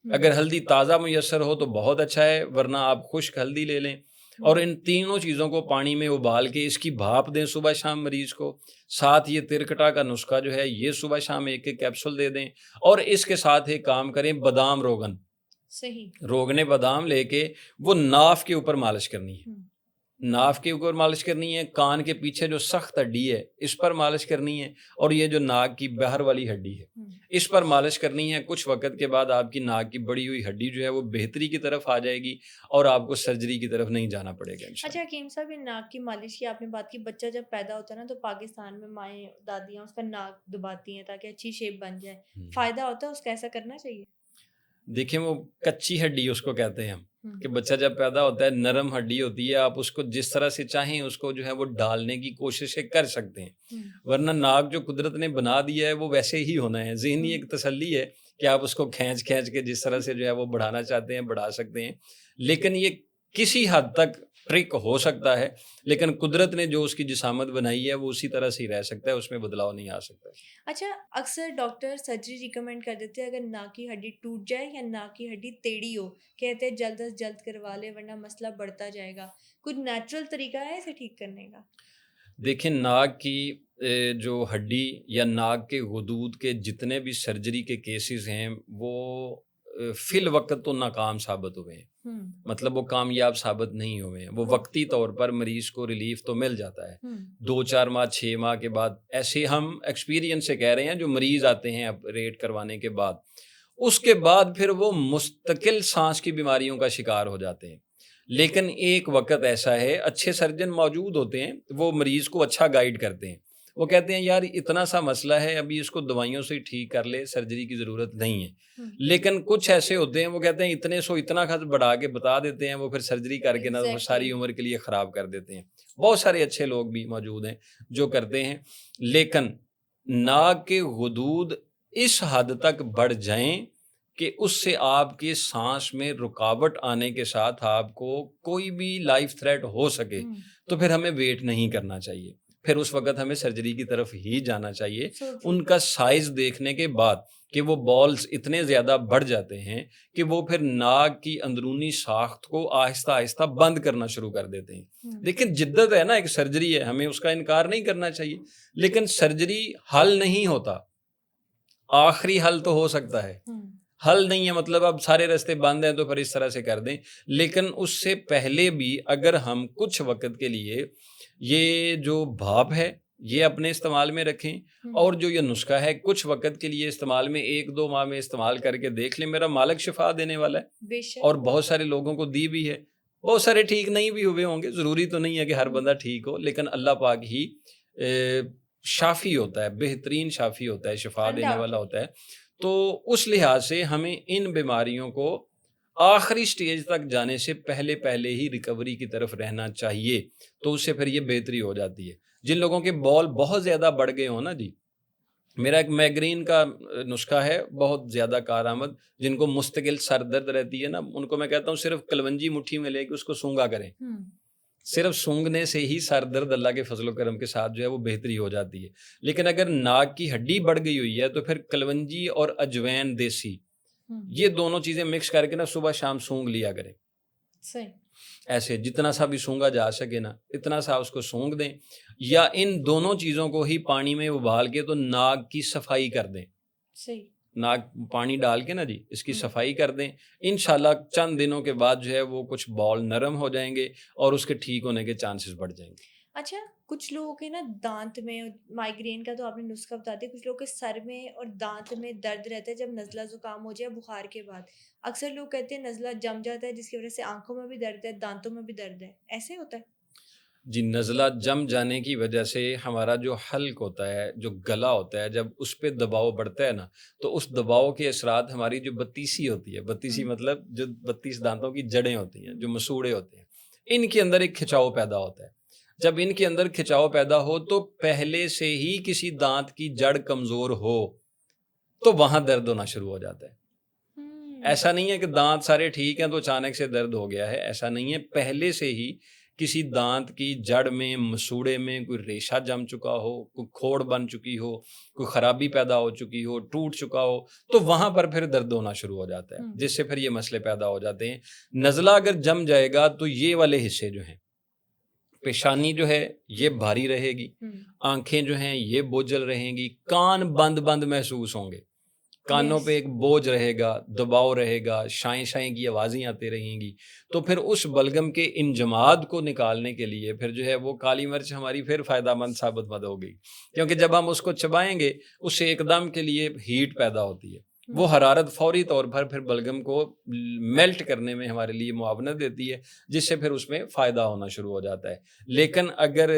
اگر ہلدی تازہ میسر ہو تو بہت اچھا ہے، ورنہ آپ خشک ہلدی لے لیں اور ان تینوں چیزوں کو پانی میں ابال کے اس کی بھاپ دیں صبح شام مریض کو. ساتھ یہ ترکٹا کا نسخہ جو ہے یہ صبح شام ایک ایک کیپسول دے دیں، اور اس کے ساتھ ایک کام کریں، بادام روغن، روغن بادام لے کے وہ ناف کے اوپر مالش کرنی ہے. ناف کے اوپر مالش کرنی ہے، کان کے پیچھے جو سخت ہڈی ہے اس پر مالش کرنی ہے، اور یہ جو ناک کی باہر والی ہڈی ہے اس پر مالش کرنی ہے. کچھ وقت کے بعد آپ کی ناک کی بڑی ہوئی ہڈی جو ہے وہ بہتری کی طرف آ جائے گی اور آپ کو سرجری کی طرف نہیں جانا پڑے گا انشاءاللہ. اچھا حکیم صاحب، ناک کی مالش کی آپ نے بات کی، بچہ جب پیدا ہوتا ہے نا تو پاکستان میں مائیں دادیاں اس کا ناک دباتی ہیں تاکہ اچھی شیپ بن جائے، فائدہ ہوتا ہے اس کا، ایسا کرنا چاہیے؟ دیکھیں وہ کچی ہڈی اس کو کہتے ہیں ہم، کہ بچہ جب پیدا ہوتا ہے نرم ہڈی ہوتی ہے، آپ اس کو جس طرح سے چاہیں اس کو جو ہے وہ ڈالنے کی کوششیں کر سکتے ہیں، ورنہ ناک جو قدرت نے بنا دیا ہے وہ ویسے ہی ہونا ہے. ذہنی ایک تسلی ہے کہ آپ اس کو کھینچ کے جس طرح سے جو ہے وہ بڑھانا چاہتے ہیں بڑھا سکتے ہیں، لیکن یہ کسی حد تک ٹرک ہو سکتا ہے، لیکن قدرت نے جو اس کی جسامت بنائی ہے وہ اسی طرح سے ہی رہ سکتا ہے، اس میں بدلاؤ نہیں آ سکتا. اچھا، اکثر ڈاکٹر سرجری ریکمینڈ کر دیتے ہیں اگر ناک کی ہڈی ٹوٹ جائے یا ناک کی ہڈی ٹیڑھی ہو، کہتے ہیں جلد از جلد کروا لے ورنہ مسئلہ بڑھتا جائے گا. کچھ نیچرل طریقہ ہے اسے ٹھیک کرنے کا؟ دیکھیں ناک کی جو ہڈی یا ناک کے غدود کے جتنے بھی سرجری کے کیسز ہیں وہ فی الوقت تو ناکام ثابت ہوئے ہیں، مطلب وہ کامیاب ثابت نہیں ہوئے ہیں. وہ وقتی طور پر مریض کو ریلیف تو مل جاتا ہے، 2-4 ماہ 6 ماہ کے بعد. ایسے ہم ایکسپیرینس سے کہہ رہے ہیں جو مریض آتے ہیں آپریٹ کروانے کے بعد، اس کے بعد پھر وہ مستقل سانس کی بیماریوں کا شکار ہو جاتے ہیں. لیکن ایک وقت ایسا ہے، اچھے سرجن موجود ہوتے ہیں، وہ مریض کو اچھا گائیڈ کرتے ہیں. وہ کہتے ہیں یار اتنا سا مسئلہ ہے، ابھی اس کو دوائیوں سے ٹھیک کر لے، سرجری کی ضرورت نہیں ہے. لیکن کچھ ایسے ہوتے ہیں وہ کہتے ہیں اتنا خط بڑھا کے بتا دیتے ہیں، وہ پھر سرجری کر کے وہ ساری عمر کے لیے خراب کر دیتے ہیں. بہت سارے اچھے لوگ بھی موجود ہیں جو کرتے ہیں، لیکن ناک کے غدود اس حد تک بڑھ جائیں کہ اس سے آپ کے سانس میں رکاوٹ آنے کے ساتھ آپ کو کوئی بھی لائف تھریٹ ہو سکے تو پھر ہمیں ویٹ نہیں کرنا چاہیے، پھر اس وقت ہمیں سرجری کی طرف ہی جانا چاہیے. ان کا سائز دیکھنے کے بعد کہ وہ بالز اتنے زیادہ بڑھ جاتے ہیں کہ وہ پھر ناک کی اندرونی ساخت کو آہستہ آہستہ بند کرنا شروع کر دیتے ہیں. لیکن جدت ہے نا، ایک سرجری ہے، ہمیں اس کا انکار نہیں کرنا چاہیے، لیکن سرجری حل نہیں ہوتا. آخری حل تو ہو سکتا ہے، حل نہیں ہے مطلب اب سارے راستے بند ہیں تو پھر اس طرح سے کر دیں. لیکن اس سے پہلے بھی اگر ہم کچھ وقت کے لیے یہ جو بھاپ ہے یہ اپنے استعمال میں رکھیں، اور جو یہ نسخہ ہے کچھ وقت کے لیے استعمال میں 1-2 ماہ میں استعمال کر کے دیکھ لیں. میرا مالک شفا دینے والا ہے اور بہت سارے لوگوں کو دی بھی ہے، بہت سارے ٹھیک نہیں بھی ہوئے ہوں گے. ضروری تو نہیں ہے کہ ہر بندہ ٹھیک ہو، لیکن اللہ پاک ہی شافی ہوتا ہے، بہترین شافی ہوتا ہے، شفا دینے والا ہوتا ہے. تو اس لحاظ سے ہمیں ان بیماریوں کو آخری سٹیج تک جانے سے پہلے ہی ریکوری کی طرف رہنا چاہیے، تو اس سے پھر یہ بہتری ہو جاتی ہے. جن لوگوں کے بال بہت زیادہ بڑھ گئے ہوں نا جی، میرا ایک مائگرین کا نسخہ ہے بہت زیادہ کارآمد، جن کو مستقل سر درد رہتی ہے نا، ان کو میں کہتا ہوں صرف کلونجی مٹھی میں لے کے اس کو سونگا کریں، صرف سونگھنے سے ہی سر درد اللہ کے فضل و کرم کے ساتھ جو ہے وہ بہتری ہو جاتی ہے. لیکن اگر ناک کی ہڈی بڑھ گئی ہوئی ہے تو پھر کلونجی اور اجوین دیسی یہ دونوں چیزیں مکس کر کے نا صبح شام سونگھ لیا کریں. صحیح. ایسے جتنا سا بھی سونگا جا سکے نا اتنا سا اس کو سونگ دیں, یا ان دونوں چیزوں کو ہی پانی میں ابال کے تو ناک کی صفائی کر دیں. صحیح. ناک پانی ڈال کے نا جی اس کی صفائی کر دیں. انشاءاللہ چند دنوں کے بعد جو ہے وہ کچھ بال نرم ہو جائیں گے اور اس کے ٹھیک ہونے کے چانسز بڑھ جائیں گے. اچھا, کچھ لوگوں کے نا دانت میں, مائگرین کا تو آپ نے نسخہ بتا دیا, کچھ لوگوں کے سر میں اور دانت میں درد رہتا ہے جب نزلہ زکام ہو جائے بخار کے بعد. اکثر لوگ کہتے ہیں نزلہ جم جاتا ہے جس کی وجہ سے آنکھوں میں بھی درد ہے, دانتوں میں بھی درد ہے, ایسے ہوتا ہے؟ جی, نزلہ جم جانے کی وجہ سے ہمارا جو حلق ہوتا ہے, جو گلا ہوتا ہے, جب اس پہ دباؤ بڑھتا ہے نا تو اس دباؤ کے اثرات ہماری جو بتیسی ہوتی ہے, بتیسی مطلب جو 32 دانتوں کی جڑیں ہوتی ہیں, جو مسوڑے ہوتے ہیں, ان کے اندر ایک کھچاؤ پیدا ہوتا ہے. جب ان کے اندر کھچاؤ پیدا ہو تو پہلے سے ہی کسی دانت کی جڑ کمزور ہو تو وہاں درد ہونا شروع ہو جاتا ہے. ایسا نہیں ہے کہ دانت سارے ٹھیک ہیں تو اچانک سے درد ہو گیا ہے, ایسا نہیں ہے. پہلے سے ہی کسی دانت کی جڑ میں, مسوڑے میں کوئی ریشہ جم چکا ہو, کوئی کھوڑ بن چکی ہو, کوئی خرابی پیدا ہو چکی ہو, ٹوٹ چکا ہو, تو وہاں پر پھر درد ہونا شروع ہو جاتا ہے, جس سے پھر یہ مسئلے پیدا ہو جاتے ہیں. نزلہ اگر جم جائے گا تو یہ والے حصے جو ہیں, پیشانی جو ہے یہ بھاری رہے گی, آنکھیں جو ہیں یہ بوجھل رہیں گی, کان بند بند محسوس ہوں گے, کانوں پہ ایک بوجھ رہے گا, دباؤ رہے گا, شائیں شائیں کی آوازیں آتی رہیں گی. تو پھر اس بلغم کے انجماد کو نکالنے کے لیے پھر جو ہے وہ کالی مرچ ہماری پھر فائدہ مند ثابت مند ہوگی, کیونکہ جب ہم اس کو چبائیں گے اس سے ایک دم کے لیے ہیٹ پیدا ہوتی ہے, وہ حرارت فوری طور پر پھر بلغم کو میلٹ کرنے میں ہمارے لیے معاونت دیتی ہے, جس سے پھر اس میں فائدہ ہونا شروع ہو جاتا ہے. لیکن اگر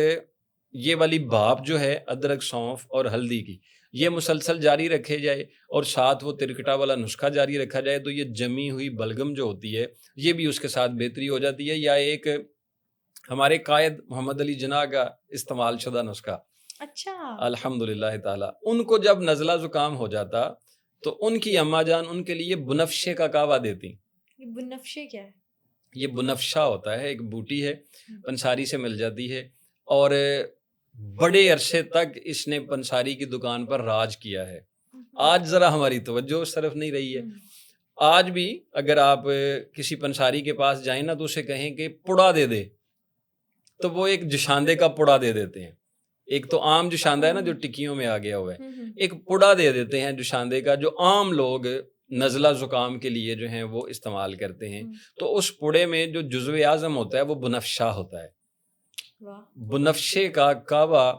یہ والی بھاپ جو ہے ادرک, سونف اور ہلدی کی یہ مسلسل جاری رکھے جائے اور ساتھ وہ ترکٹا والا نسخہ جاری رکھا جائے تو یہ جمی ہوئی بلغم جو ہوتی ہے یہ بھی اس کے ساتھ بہتری ہو جاتی ہے. یا ایک ہمارے قائد محمد علی جناح کا استعمال شدہ نسخہ, اچھا, الحمدللہ تعالی, ان کو جب نزلہ زکام ہو جاتا تو ان کی اماں جان ان کے لیے بنفشے کا کعوہ دیتی. یہ بنفشے کیا ہے؟ یہ بنفشہ ہوتا ہے, ایک بوٹی ہے, پنساری سے مل جاتی ہے, اور بڑے عرصے تک اس نے پنساری کی دکان پر راج کیا ہے. آج ذرا ہماری توجہ اس طرف نہیں رہی ہے. آج بھی اگر آپ کسی پنساری کے پاس جائیں نا تو اسے کہیں کہ پڑا دے دے, تو وہ ایک جشاندے کا پڑا دے دیتے ہیں. ایک تو عام جشاندہ ہے نا جو ٹکیوں میں آ گیا ہوا ہے, ایک پڑا دے دیتے ہیں جشاندے کا, جو عام لوگ نزلہ زکام کے لیے جو ہیں وہ استعمال کرتے ہیں. تو اس پڑے میں جو جزو اعظم ہوتا ہے وہ بنفشہ ہوتا ہے. بنفشے کا کعوہ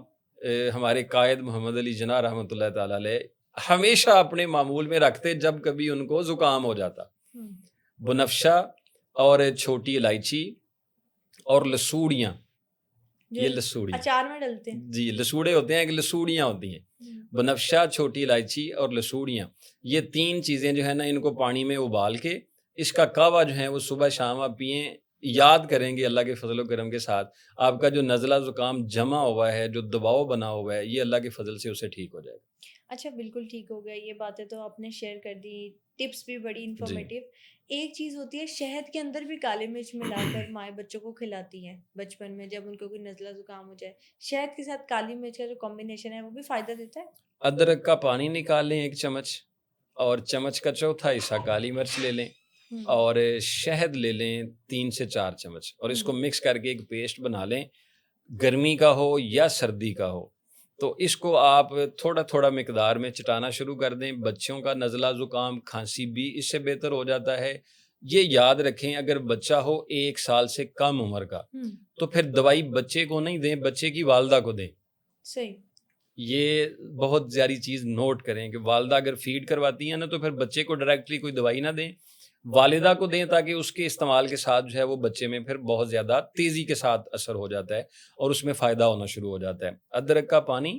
ہمارے قائد محمد علی جناح رحمۃ اللہ تعالی علیہ ہمیشہ اپنے معمول میں رکھتے جب کبھی ان کو زکام ہو جاتا. بنفشہ اور چھوٹی الائچی اور لسوڑیاں, یہ لسوڑی اچار میں ڈلتے ہیں جی, لسوڑے ہوتے ہیں کہ لسوڑیاں ہوتی ہیں. بنفشہ, چھوٹی الائچی اور لسوڑیاں, یہ تین چیزیں جو ہے نا ان کو پانی میں ابال کے اس کا کعوہ جو ہے وہ صبح شام آپ پئیں. یاد کریں گے اللہ کے فضل و کرم کے ساتھ آپ کا جو نزلہ زکام جمع ہوا ہے, جو دباؤ بنا ہوا ہے, یہ اللہ کے فضل سے اسے ٹھیک ہو جائے گا. اچھا, بالکل ٹھیک ہو گیا. یہ باتیں تو آپ نے شیئر کر دی, ٹپس بھی بڑی انفارمیٹیو. ایک چیز ہوتی ہے شہد کے اندر بھی کالی مرچ ملا کر مائیں بچوں کو کھلاتی ہیں بچپن میں, جب ان کو کوئی نزلہ زکام ہو جائے. شہد کے ساتھ کالی مرچ کا جو کمبینیشن ہے وہ بھی فائدہ دیتا ہے. ادرک کا پانی نکال لیں 1 چمچ, اور چمچ کا چوتھا حصہ کالی مرچ لے لیں, اور شہد لے لیں 3 سے 4 چمچ, اور اس کو مکس کر کے ایک پیسٹ بنا لیں. گرمی کا ہو یا سردی کا ہو تو اس کو آپ تھوڑا تھوڑا مقدار میں چٹانا شروع کر دیں. بچوں کا نزلہ زکام کھانسی بھی اس سے بہتر ہو جاتا ہے. یہ یاد رکھیں اگر بچہ ہو 1 سال سے کم عمر کا تو پھر دوائی بچے کو نہیں دیں, بچے کی والدہ کو دیں. صحیح. یہ بہت زیادہ چیز نوٹ کریں کہ والدہ اگر فیڈ کرواتی ہیں نا تو پھر بچے کو ڈائریکٹلی کوئی دوائی نہ دیں, والدہ کو دیں, تاکہ اس کے استعمال کے ساتھ جو ہے وہ بچے میں پھر بہت زیادہ تیزی کے ساتھ اثر ہو جاتا ہے اور اس میں فائدہ ہونا شروع ہو جاتا ہے. ادرک کا پانی,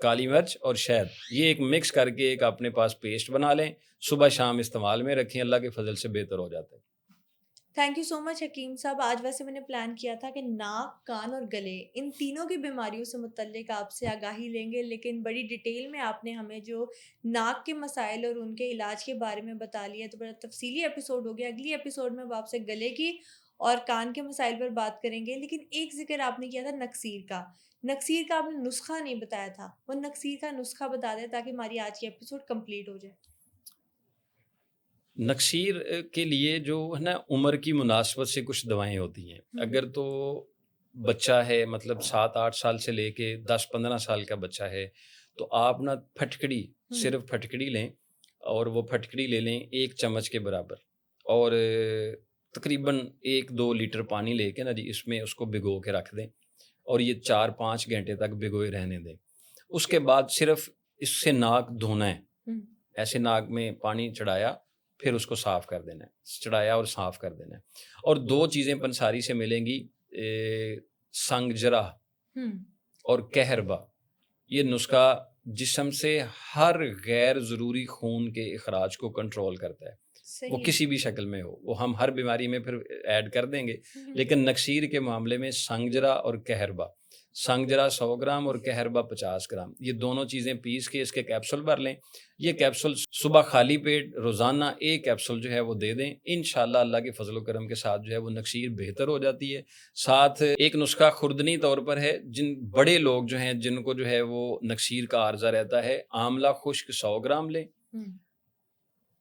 کالی مرچ اور شہد, یہ ایک مکس کر کے ایک اپنے پاس پیسٹ بنا لیں, صبح شام استعمال میں رکھیں, اللہ کے فضل سے بہتر ہو جاتا ہے. تھینک یو سو مچ حکیم صاحب. آج ویسے میں نے پلان کیا تھا کہ ناک, کان اور گلے, ان تینوں کی بیماریوں سے متعلق آپ سے آگاہی لیں گے, لیکن بڑی ڈیٹیل میں آپ نے ہمیں جو ناک کے مسائل اور ان کے علاج کے بارے میں بتا لیا, تو بڑا تفصیلی ایپیسوڈ ہو گیا. اگلی ایپیسوڈ میں اب آپ سے گلے کی اور کان کے مسائل پر بات کریں گے، لیکن ایک ذکر آپ نے کیا تھا نکسیر کا۔ نکسیر کا آپ نے نسخہ نہیں بتایا تھا، وہ نکسیر کا نسخہ بتا دیں تاکہ ہماری آج کی ایپیسوڈ کمپلیٹ ہو جائے۔ نکسیر کے لیے جو ہے نا عمر کی مناسبت سے کچھ دوائیں ہوتی ہیں. اگر تو بچہ ہے مطلب 7-8 سال سے لے کے 10-15 سال کا بچہ ہے تو آپ نا پھٹکڑی، صرف پھٹکڑی لیں اور وہ پھٹکڑی لے لیں 1 چمچ کے برابر، اور تقریباً 1-2 لیٹر پانی لے کے نا جی اس میں اس کو بھگو کے رکھ دیں اور یہ 4-5 گھنٹے تک بھگوئے رہنے دیں. اس کے بعد صرف اس سے ناک دھونا ہے، ایسے ناک میں پانی چڑھایا پھر اس کو صاف کر دینا ہے، چڑھایا اور صاف کر دینا ہے. اور 2 چیزیں پنساری سے ملیں گی، سنگ جرح اور کہربا. یہ نسخہ جسم سے ہر غیر ضروری خون کے اخراج کو کنٹرول کرتا ہے، وہ کسی بھی شکل میں ہو. وہ ہم ہر بیماری میں پھر ایڈ کر دیں گے، لیکن نکسیر کے معاملے میں سنگ جرح اور کہربا، سنگ جرح 100 گرام اور کہربا 50 گرام، یہ دونوں چیزیں پیس کے اس کے کیپسول بھر لیں. یہ کیپسول صبح خالی پیٹ روزانہ 1 کیپسول جو ہے وہ دے دیں. انشاءاللہ اللہ کے فضل و کرم کے ساتھ جو ہے وہ نکسیر بہتر ہو جاتی ہے. ساتھ ایک نسخہ خوردنی طور پر ہے، جن بڑے لوگ جو ہیں جن کو جو ہے وہ نکسیر کا عارضہ رہتا ہے، آملہ خشک 100 گرام لیں،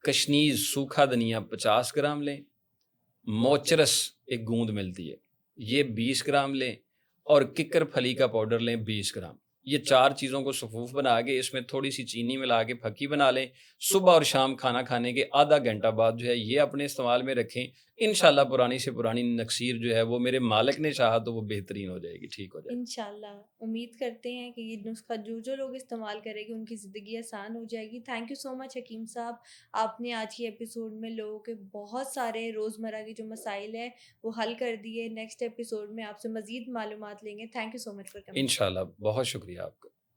کشنیز سوکھا دھنیا 50 گرام لیں، موچرس ایک گوند ملتی ہے یہ 20 گرام لیں، اور ککر پھلی کا پاؤڈر لیں 20 گرام. یہ 4 چیزوں کو صفوف بنا کے اس میں تھوڑی سی چینی ملا کے پھکی بنا لیں. صبح اور شام کھانا کھانے کے آدھا گھنٹہ بعد جو ہے یہ اپنے استعمال میں رکھیں. انشاءاللہ پرانی سے پرانی نکسیر جو ہے وہ میرے مالک نے چاہا تو وہ بہترین ہو جائے گی، ٹھیک ہو جائے گی انشاءاللہ. امید کرتے ہیں کہ یہ نسخہ جو لوگ استعمال کریں گے ان کی زندگی آسان ہو جائے گی. تھینک یو سو مچ حکیم صاحب، آپ نے آج کی ایپیسوڈ میں لوگوں کے بہت سارے روزمرہ کے جو مسائل ہیں وہ حل کر دیے. نیکسٹ ایپیسوڈ میں آپ سے مزید معلومات لیں گے. Thank you so much for coming. انشاءاللہ. بہت شکریہ آپ کا.